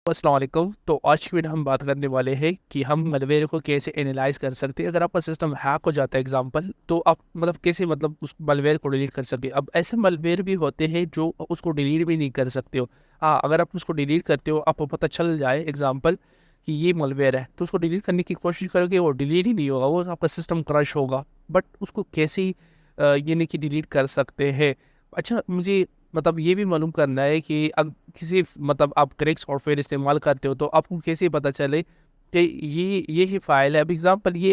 अस्सलाम वालेकुम। तो आज की वीडियो हम बात करने वाले हैं कि हम मैलवेयर को कैसे एनालाइज कर सकते हैं। अगर आपका सिस्टम हैक हो जाता है एग्जांपल, तो आप कैसे उस मैलवेयर को डिलीट कर सकते हैं। अब ऐसे मैलवेयर भी होते हैं जो उसको डिलीट भी नहीं कर सकते हो। हाँ, अगर आप उसको डिलीट करते हो, आपको पता चल जाए एग्जांपल कि ये मैलवेयर है, तो उसको डिलीट करने की कोशिश करोगे, वो डिलीट ही नहीं होगा, वो आपका सिस्टम क्रश होगा। बट उसको कैसे ये नहीं कि डिलीट कर सकते हैं। अच्छा, मुझे ये भी मालूम करना है कि अब किसी आप करेक्ट सॉफ्टवेयर इस्तेमाल करते हो, तो आपको कैसे पता चले कि ये ही फाइल है। अब एग्जांपल ये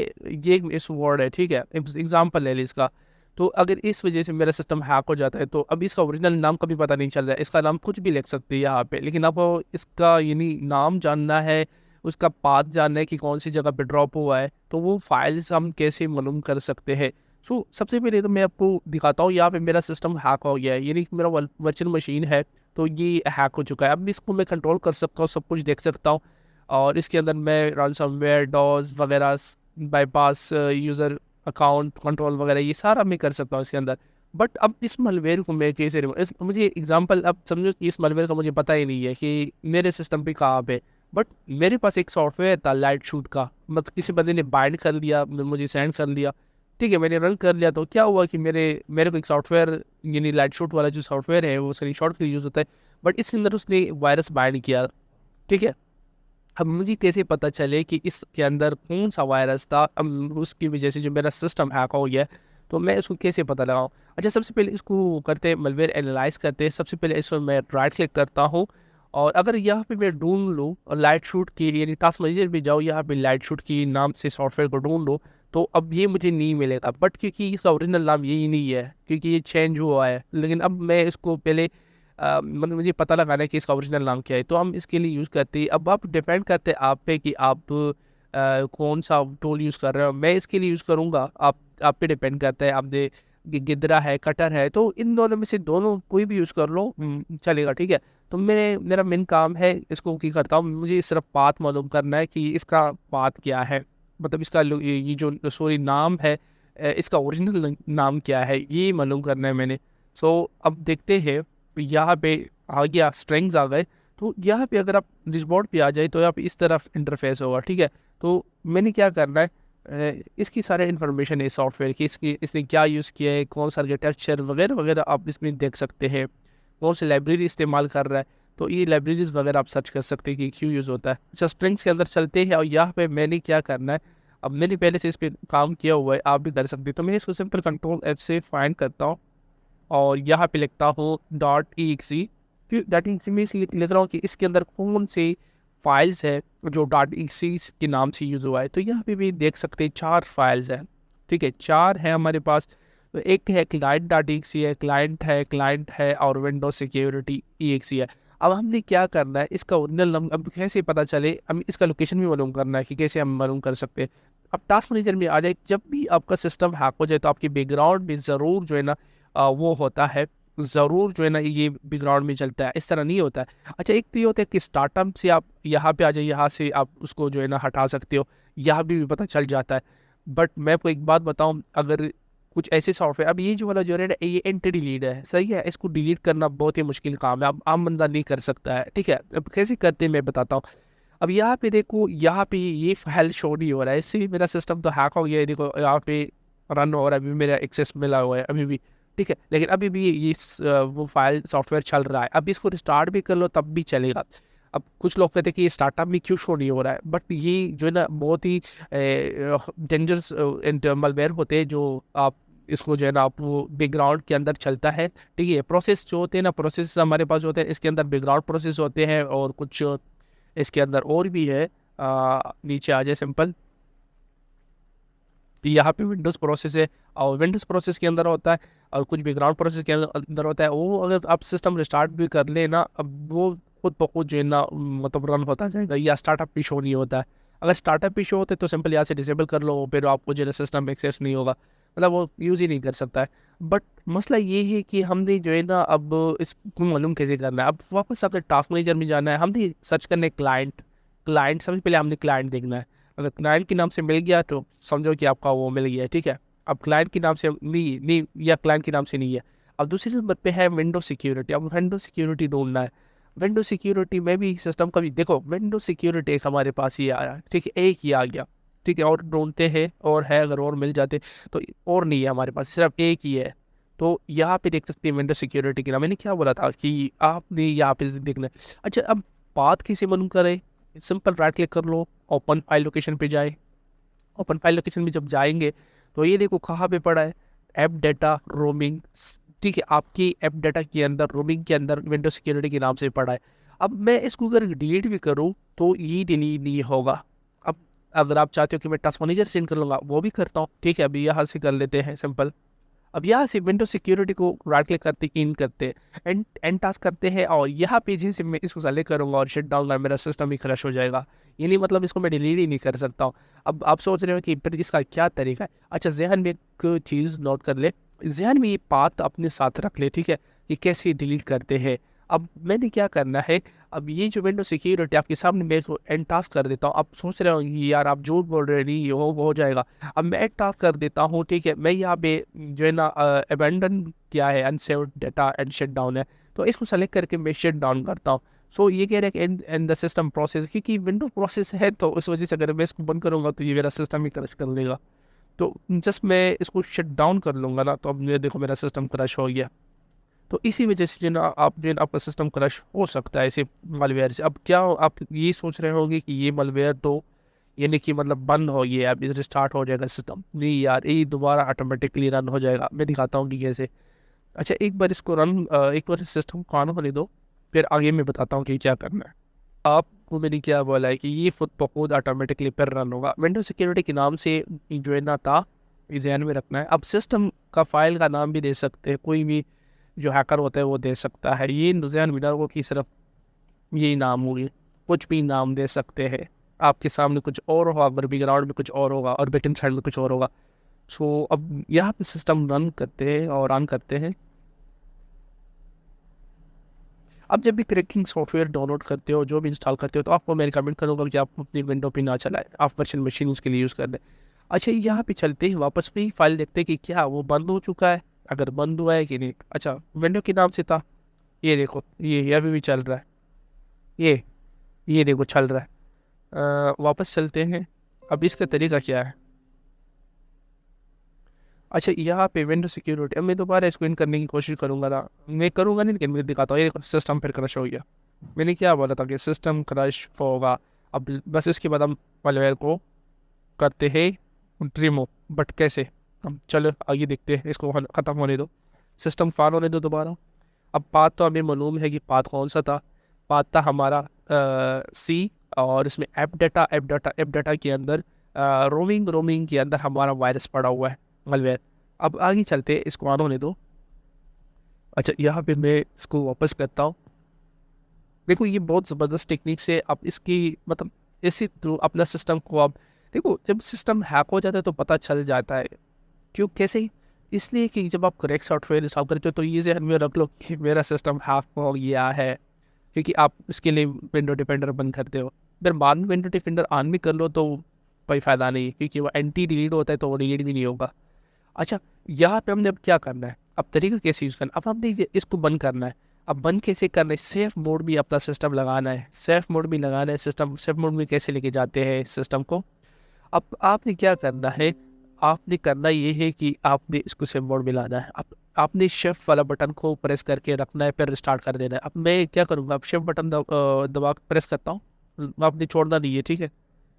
एक इस वर्ड है, ठीक है, एग्जांपल ले ली इसका। तो अगर इस वजह से मेरा सिस्टम हैक हो जाता है, तो अब इसका ओरिजिनल नाम कभी पता नहीं चल रहा है। इसका नाम कुछ भी लिख सकते हैं यहाँ पे, लेकिन आपको इसका यानी नाम जानना है, उसका पाथ जानना है कि कौन सी जगह पे ड्रॉप हुआ है। तो वो फाइल्स हम कैसे मालूम कर सकते हैं। सबसे पहले तो मैं आपको दिखाता हूँ, यहाँ पे मेरा सिस्टम हैक हो गया है, यानी कि मेरा वर्चुअल मशीन है, तो ये हैक हो चुका है। अब इसको मैं कंट्रोल कर सकता हूँ, सब कुछ देख सकता हूँ, और इसके अंदर मैं रनसमवेयर, डॉस वगैरह, बाईपास यूज़र अकाउंट कंट्रोल वगैरह, ये सारा मैं कर सकता हूँ इसके अंदर। बट अब इस मलवेयर को मैं कैसे मुझे एग्जांपल, अब समझो कि इस मलवेयर का मुझे पता ही नहीं है कि मेरे सिस्टम पे कहाँ पे। बट मेरे पास एक सॉफ्टवेयर था लाइट शूट का, किसी बंदे ने बाइंड कर लिया, मुझे सेंड कर लिया, ठीक है, मैंने रन कर लिया। तो क्या हुआ कि मेरे मेरे को एक सॉफ्टवेयर, यानी लाइट शूट वाला जो सॉफ्टवेयर है, वो स्क्रीनशॉट के लिए यूज़ होता है, बट इसके अंदर उसने वायरस बाइंड किया, ठीक है। अब मुझे कैसे पता चले कि इसके अंदर कौन सा वायरस था, अब उसकी वजह से जो मेरा सिस्टम हैक हो गया है, तो मैं इसको कैसे पता लगाऊँ। अच्छा, सबसे पहले इसको करते हैं, मलवेयर एनालाइज करते हैं। सबसे पहले इसमें मैं राइट क्लिक करता हूँ, और अगर यहाँ पे मैं ढूंढ लूँ लाइट शूट की, यानी टास्क मैनेजर में जाओ, यहाँ पे लाइट शूट की नाम से सॉफ्टवेयर को ढूंढ लो, तो अब ये मुझे नहीं मिलेगा। बट क्योंकि इसका ओरिजिनल नाम यही नहीं है, क्योंकि ये चेंज हुआ है, लेकिन अब मैं इसको पहले मुझे पता लगाना है कि इसका ओरिजिनल नाम क्या है, तो हम इसके लिए यूज़ करते हैं। अब आप डिपेंड करते हैं आप पे कि आप कौन सा टूल यूज़ कर रहे हो। मैं इसके लिए यूज़ करूँगा, आप पे डिपेंड करता है। आप दे गिद्रा है, कटर है, तो इन दोनों में से दोनों कोई भी यूज़ कर लो, चलेगा, ठीक है। तो मेरा मेन काम है, इसको क्या करता हूँ, मुझे सिर्फ पाथ मालूम करना है कि इसका पाथ क्या है, इसका ये जो सॉरी नाम है, इसका ओरिजिनल नाम क्या है, ये मालूम करना है मैंने। अब देखते हैं, यहाँ पे आ गया, स्ट्रिंग्स आ गए। तो यहाँ पे अगर आप डिशबोर्ड पे आ जाए, तो यहाँ पे इस तरफ इंटरफेस होगा, ठीक है। तो मैंने क्या करना है, इसकी सारे इन्फॉर्मेशन है सॉफ्टवेयर की, इसने क्या यूज़ किया है, कौन सा आर्किटेक्चर वगैरह वगैरह आप इसमें देख सकते हैं, कौन सी लाइब्रेरी इस्तेमाल कर रहा है। तो ये लाइब्रेरीज वगैरह आप सर्च कर सकते हैं कि क्यों यूज़ होता है। अच्छा, स्ट्रिंग्स के अंदर चलते हैं, और यहाँ पे मैंने क्या करना है, अब मैंने पहले से इस पर काम किया हुआ है, आप भी कर सकते हैं। तो मैं इसको सिंपल कंट्रोल F से फाइंड करता हूँ, और यहाँ पे लिखता हूँ .exe। फिर .exe में इसलिए लिख रहा हूँ कि इसके अंदर कौन से फाइल्स है जो .exe के नाम से यूज़ हुआ है। तो यहाँ पे भी देख सकते हैं 4 फाइल्स हैं, ठीक है, 4 है हमारे पास। तो एक है client.exe है, क्लाइंट है, और विंडो सिक्योरिटी exe है। अब हमने क्या करना है, इसका ओरिजिनल नाम अब कैसे पता चले, हमें इसका लोकेशन भी मालूम करना है कि कैसे हम मालूम कर सकते हैं। अब टास्क मैनेजर में आ जाए, जब भी आपका सिस्टम हैक हो जाए, तो आपके बैकग्राउंड में ज़रूर जो है ना वो होता है, ज़रूर जो है ना ये बैकग्राउंड में चलता है, इस तरह नहीं होता है। अच्छा, एक तो ये होता है कि स्टार्टअप से आप यहाँ पे आ जाइए, यहाँ से आप उसको जो है ना हटा सकते हो, यहाँ भी पता चल जाता है। बट मैं आपको एक बात बताऊँ, अगर कुछ ऐसे सॉफ्टवेयर, अब ये जो वाला जो है ना, ये एंटिटी लीड है, सही है, इसको डिलीट करना बहुत ही मुश्किल काम है, अब आम बंदा नहीं कर सकता है, ठीक है। अब कैसे करते हैं मैं बताता हूँ। अब यहाँ पे देखो, यहाँ पे ये फाइल शो नहीं हो रहा है, इससे भी मेरा सिस्टम तो हैक हो गया है। देखो यहाँ पे रन हो रहा है, अभी मेरा एक्सेस मिला हुआ है अभी भी, ठीक है, लेकिन अभी भी ये वो फाइल सॉफ्टवेयर चल रहा है। अब इसको रिस्टार्ट भी कर लो तब भी चलेगा। अब कुछ लोग कहते हैं कि ये स्टार्टअप में क्यों शो नहीं हो रहा है, बट ये जो है ना बहुत ही डेंजरस मलवेयर होते हैं, जो आप इसको जो है ना, आप वो बैकग्राउंड के अंदर चलता है, ठीक है। प्रोसेस जो होते हैं ना, प्रोसेस हमारे पास जो होते हैं, इसके अंदर बैकग्राउंड प्रोसेस होते हैं, और कुछ इसके अंदर और भी है। नीचे आ जाए सिंपल, यहाँ पे विंडोज़ प्रोसेस है, और विंडोज़ प्रोसेस के अंदर होता है, और कुछ बैकग्राउंड प्रोसेस के अंदर होता है। वो अगर आप सिस्टम रिस्टार्ट भी कर ले ना, अब वो खुद ब खुद जो है ना रन होता जाएगा, या स्टार्टअप भी शो नहीं होता है। अगर स्टार्टअप भी शो होते तो सिंपल यहाँ से डिसेबल कर लो, फिर आपको जो है सिस्टम एक्सेस नहीं होगा, वो यूज़ ही नहीं कर सकता है। बट मसला ये है कि हमने जो है ना, अब इसको मालूम कैसे करना है। अब वापस अपने टास्क मैनेजर में जाना है, हमने सर्च करना है क्लाइंट। सबसे पहले हमने क्लाइंट देखना है। अगर क्लाइंट के नाम से मिल गया, तो समझो कि आपका वो मिल गया है, ठीक है। अब क्लाइंट के नाम से नहीं, या क्लाइंट के नाम से नहीं है। अब दूसरे नंबर पे है विंडो सिक्योरिटी। अब विंडो सिक्योरिटी ढूंढना है, विंडो सिक्योरिटी में भी सिस्टम का भी देखो, विंडो सिक्योरिटी एक हमारे पास ही आया, ठीक है, एक ही आ गया, ठीक है, और ढूंढते हैं और है, अगर और मिल जाते तो और नहीं है हमारे पास, सिर्फ एक ही है। तो यहाँ पे देख सकते हैं विंडो सिक्योरिटी के नाम, मैंने क्या बोला था कि आपने यहाँ पे देखना है। अच्छा, अब बात कैसे बंद करें? सिंपल राइट क्लिक कर लो, ओपन फाइल लोकेशन पे जाए। ओपन फाइल लोकेशन में जब जाएंगे तो ये देखो कहाँ पे पड़ा है, ऐप डाटा रोमिंग, ठीक है, आपकी ऐप डाटा के अंदर, रोमिंग के अंदर विंडो सिक्योरिटी के नाम से पड़ा है। अब मैं इसको अगर डिलीट भी करूँ तो ये डिलीट नहीं होगा। अब अगर आप चाहते हो कि मैं टास्क मैनेजर सेंड कर लूँगा, वो भी करता हूँ, ठीक है, अभी यहाँ से कर लेते हैं सिंपल। अब यहाँ से विंडो सिक्योरिटी को राइट क्लिक करते इन करते हैं, एंड टास्क करते हैं, और यहाँ पे जैसे मैं इसको सेलेक्ट करूँगा और शट डाउन कर, मेरा सिस्टम ही क्रश हो जाएगा। ये नहीं मतलब इसको मैं डिलीट ही नहीं कर सकता हूँ। अब आप सोच रहे हो कि फिर इसका क्या तरीका है? अच्छा, जहन में एक चीज़ नोट कर ले, जहन में ये बात अपने साथ रख ले, ठीक है, कि कैसे डिलीट करते हैं। अब मैंने क्या करना है, अब ये जो विंडो सिक्योरिटी आपके सामने, मैं इसको एंड टास्क कर देता हूँ। आप सोच रहे हो कि यार आप झूठ बोल रहे, नहीं वो हो जाएगा। अब मैं एंड टास्क कर देता हूँ, ठीक है, मैं यहाँ पे जो है ना अबेंडन क्या है, unsaved data and shut down है, तो इसको सेलेक्ट करके मैं शट डाउन करता हूँ। सो ये कह रहा है कि एंड द सिस्टम प्रोसेस, क्योंकि विंडो प्रोसेस है तो उस वजह से अगर मैं इसको बंद करूँगा तो ये मेरा सिस्टम ही क्रश कर लेगा। तो जस्ट मैं इसको शट डाउन कर लूँगा ना, तो अब ये देखो मेरा सिस्टम क्रश हो गया। तो इसी वजह से जो ना आप जो है ना आपका सिस्टम क्रश हो सकता है ऐसे मालवेयर से। अब क्या आप ये सोच रहे होंगे कि ये मालवेयर तो यानी कि मतलब बंद हो गया, अब रिस्टार्ट हो जाएगा सिस्टम? नहीं यार, ये दोबारा ऑटोमेटिकली रन हो जाएगा। मैं दिखाता हूँ कि कैसे। अच्छा, एक बार इसको एक बार सिस्टम को ऑन होने दो, फिर आगे मैं बताता हूँ कि क्या करना है। आपको मैंने क्या बोला है कि ये खुद ब खुद ऑटोमेटिकली फिर रन होगा। विंडो सिक्योरिटी के नाम से जो है ना था, ये ध्यान में रखना है। अब सिस्टम का फाइल का नाम भी दे सकते हैं, कोई भी जो हैकर होता है वो दे सकता है। ये ध्यान में रखो कि सिर्फ यही नाम होगी, कुछ भी नाम दे सकते हैं। आपके सामने कुछ और होगा, अगर बैकग्राउंड में कुछ और होगा और बैकएंड साइड में कुछ और होगा। सो अब यहाँ पे सिस्टम रन करते हैं और ऑन करते हैं। अब जब भी क्रैकिंग सॉफ्टवेयर डाउनलोड करते हो, जो भी इंस्टॉल करते हो, तो आपको मैं रिकमेंड करूँगा कि आप अपनी विंडो पे ना चलाएं, आप वर्चुअल मशीन उसके लिए यूज़ कर लें। अच्छा, यहाँ पे चलते ही वापस वही फाइल देखते हैं कि क्या वो बंद हो चुका है, अगर बंद हुआ है कि नहीं। अच्छा, विंडो के नाम से था, ये देखो, ये अभी भी चल रहा है, ये देखो चल रहा है। वापस चलते हैं। अब इसका तरीका क्या है? अच्छा, यहाँ पे विंडो सिक्योरिटी, अब मैं दोबारा इसको इन करने की कोशिश करूँगा ना, मैं करूँगा नहीं लेकिन मैं दिखाता हूँ। ये सिस्टम फिर क्रश हो गया। मैंने क्या बोला था कि सिस्टम क्रश होगा। अब बस इसके बाद हम मालवेयर को करते हैं रिमूव, बट कैसे? हम चलो आगे देखते हैं, इसको ख़त्म होने दो, सिस्टम फाल होने दो दोबारा। अब पाथ तो हमें मालूम है कि पाथ कौन सा था। पाथ था हमारा सी, और इसमें ऐप डाटा के अंदर रोमिंग के अंदर हमारा वायरस पड़ा हुआ है, मालवेयर। अब आगे चलते, इसको ऑन होने दो। अच्छा, यहाँ पे मैं इसको वापस करता हूँ। देखो, ये बहुत ज़बरदस्त टेक्निक से आप इसकी मतलब ऐसे तो अपना सिस्टम को आप देखो, जब सिस्टम हैक हो जाता है तो पता चल जाता है। क्यों, कैसे? इसलिए कि जब आप करेक्ट सॉफ्टवेयर इंस्टॉल करते हो तो ये ज़हन में रख लो कि मेरा सिस्टम हैक हो गया है, क्योंकि आप इसके लिए विंडो डिफेंडर बंद करते हो। फिर बाद में विंडो डिफेंडर ऑन भी कर लो तो कोई फ़ायदा नहीं, क्योंकि वो एंटी डिलीट होता है तो वो डिलीट भी नहीं होगा। अच्छा, यहाँ पे हमने अब क्या करना है, अब तरीका कैसे यूज़ करना है? अब हमने इसको बंद करना है। अब बंद कैसे करना है? सेफ मोड भी अपना सिस्टम लगाना है, सेफ मोड भी लगाना है सिस्टम। सेफ मोड में कैसे लेके जाते हैं सिस्टम को? अब आपने क्या करना है, आपने करना ये है कि आपने इसको सेफ मोड में लाना है। अब आपने शिफ्ट वाला बटन को प्रेस करके रखना है, फिर स्टार्ट कर देना है। अब मैं क्या करूँगा, अब शिफ्ट बटन दबा प्रेस करता हूँ, आपने छोड़ना नहीं है, ठीक है।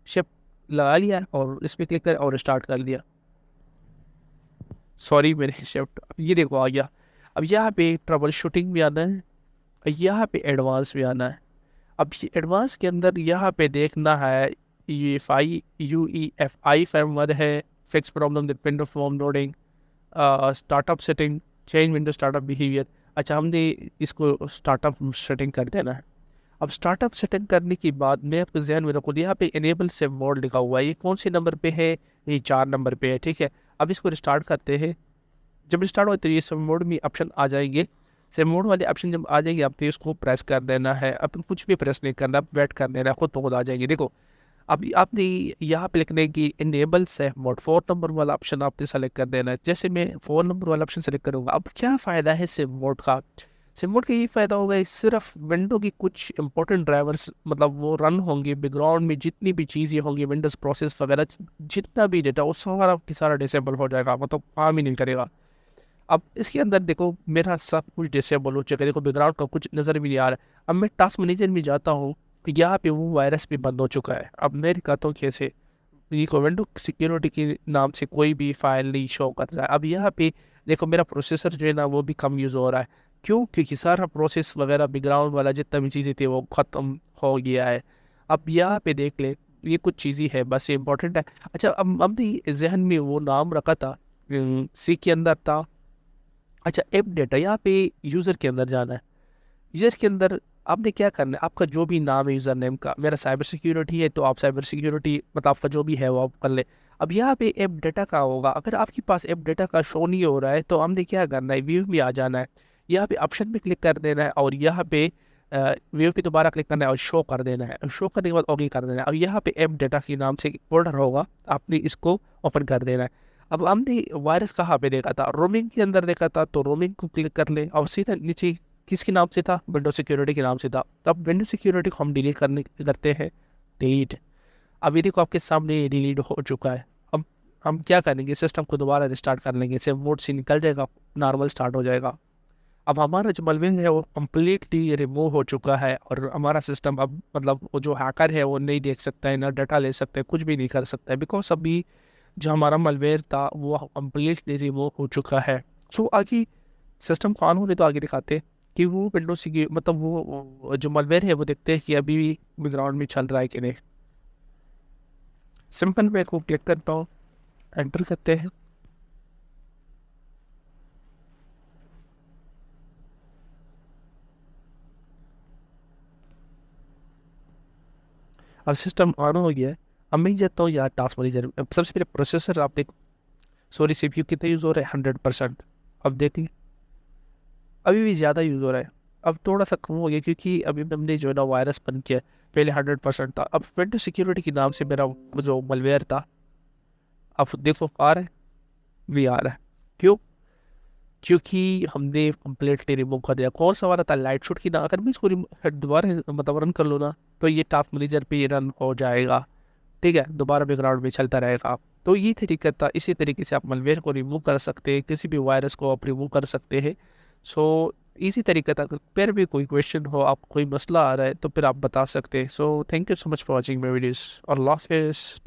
शिफ्ट लगा लिया और इस पर क्लिक कर और स्टार्ट कर दिया। सॉरी, मेरे शिफ्ट, अब ये देखो आ गया। अब यहाँ पे ट्रबल शूटिंग भी आना है, यहाँ पे एडवांस भी आना है। अब ये एडवांस के अंदर यहाँ पे देखना है, ये UEFI फर्मवेयर है, fix problem that window form loading, startup setting, change window startup behaviour. अच्छा, हमने इसको स्टार्टअप सेटिंग कर देना है। अब स्टार्टअप सेटिंग करने के बाद मैं आपको जहन में रखूँ, यहाँ पे इनेबल सेव मोड लिखा हुआ है, ये कौन से नंबर पे है? ये 4 नंबर पे है, ठीक है। अब इसको रिस्टार्ट करते हैं। जब रिस्टार्ट हो तो ये सेव मोड में ऑप्शन आ जाएंगे। सेव मोड वाले ऑप्शन जब आ जाएंगे, आपने इसको प्रेस कर देना है। अब कुछ भी प्रेस नहीं करना, वेट कर देना है, खुद ब खुद आ जाएंगे। देखो, अब आपने यहाँ पे लिखने की इनेबल सेफ मोड, 4 नंबर वाला ऑप्शन आपने सेलेक्ट कर देना है। जैसे मैं 4 नंबर वाला ऑप्शन सेलेक्ट करूँगा, अब क्या फ़ायदा है सेफ मोड का? सिमोड का ये फ़ायदा होगा, ये सिर्फ विंडो की कुछ इंपॉर्टेंट ड्राइवर्स मतलब वो रन होंगे बैकग्राउंड में, जितनी भी चीज़ें होंगी विंडोज़ प्रोसेस वगैरह, जितना भी डेटा वो सारा की सारा डिसेबल हो जाएगा, मतलब काम ही नहीं करेगा। अब इसके अंदर देखो मेरा सब कुछ डिसेबल हो चुका है, देखो बैकग्राउंड का कुछ नज़र भी नहीं आ रहा है। अब मैं टास्क मैनेजर में जाता हूँ, यहाँ पे वो वायरस भी बंद हो चुका है। अब मैं दिखाता हूँ कैसे, ये विंडो सिक्योरिटी के नाम से कोई भी फाइल नहीं शो कर रहा है। अब यहाँ पे देखो मेरा प्रोसेसर जो है ना वो भी कम यूज़ हो रहा है। क्यों? क्योंकि सारा प्रोसेस वगैरह बैकग्राउंड वाला जितना भी चीज़ें थी वो ख़त्म हो गया है। अब यहाँ पे देख ले, ये कुछ चीज़ें है बस, ये इंपॉर्टेंट है। अच्छा, अब हमने जहन में वो नाम रखा था, सी के अंदर था। अच्छा, ऐप डेटा, यहाँ पे यूज़र के अंदर जाना है। यूज़र के अंदर आपने क्या करना है, आपका जो भी नाम है यूज़र नेम का, मेरा साइबर सिक्योरिटी है तो आप साइबर सिक्योरिटी मतलब आपका जो भी है वो आप कर ले। अब यहाँ पे ऐप डेटा का होगा, अगर आपके पास ऐप डेटा का शो नहीं हो रहा है तो हमने क्या करना है, व्यू में आ जाना है, यहाँ पे ऑप्शन पे क्लिक कर देना है और यहाँ पे व्यू पे दोबारा क्लिक करना है और शो कर देना है। शो करने के बाद ओके कर देना है। और यहाँ पे ऐप डेटा के नाम से फोल्डर होगा, आपने इसको ओपन कर देना है। अब हमने वायरस कहाँ पे देखा था, रोमिंग के अंदर देखा था, तो रोमिंग को क्लिक कर ले और सीधा नीचे किसके नाम से था, विंडो सिक्योरिटी के नाम से था। तो अब विंडो सिक्योरिटी को हम डिलीट करते हैं, डिलीट। अब ये देखो आपके सामने ये डिलीट हो चुका है। अब हम क्या करेंगे, सिस्टम को दोबारा रिस्टार्ट कर लेंगे, सेव मोड से निकल जाएगा, नॉर्मल स्टार्ट हो जाएगा। अब हमारा जो मलबेल है वो कम्प्लीटली रिमूव हो चुका है और हमारा सिस्टम अब मतलब वो जो हैकर है वो नहीं देख सकता है, ना डाटा ले सकता है, कुछ भी नहीं कर सकता है, बिकॉज अभी जो हमारा मलवेयर था वो कम्प्लीटली रिमूव हो चुका है। सो आगे सिस्टम को ऑन होने तो आगे दिखाते हैं कि वो विंडोज की मतलब वो जो मलवेयर है वो देखते हैं कि अभी भी बैकग्राउंड में चल रहा है कि नहीं। सिंपल मैं को क्लिक करता हूँ, एंटर करते हैं। अब सिस्टम ऑन हो गया है। अब मैं जाता हूँ यार टास्क मैनेजर। अब सबसे पहले प्रोसेसर आप देखो, सॉरी CPU कितना यूज़ हो रहा है, 100%। अब देखिए अभी भी ज़्यादा यूज़ हो रहा है, अब थोड़ा सा कम हो गया क्योंकि अभी हमने जो है ना वायरस बंद किया। पहले 100% था, अब विंडो सिक्योरिटी के नाम से मेरा वो जो मलवेयर था अब देखो आ रहा है, भी आ रहा है। क्यों? क्योंकि हमने कम्प्लीटली रिमूव कर दिया। कौन सा वाला था, लाइट शूट की ना, अगर मैं इसको दोबारा मतलब रन कर लूँ ना तो ये टास्क मैनेजर पे रन हो जाएगा, ठीक है, दोबारा बैकग्राउंड में चलता रहेगा। तो ये तरीका था, इसी तरीके से आप मलवेयर को रिमूव कर सकते हैं, किसी भी वायरस को आप रिमूव कर सकते हैं। सो इसी तरीके था। फिर भी कोई क्वेश्चन हो, आप कोई मसला आ रहा है तो फिर आप बता सकते हैं। So thank you so much for watching my videos और अल्लाह हाफिज़।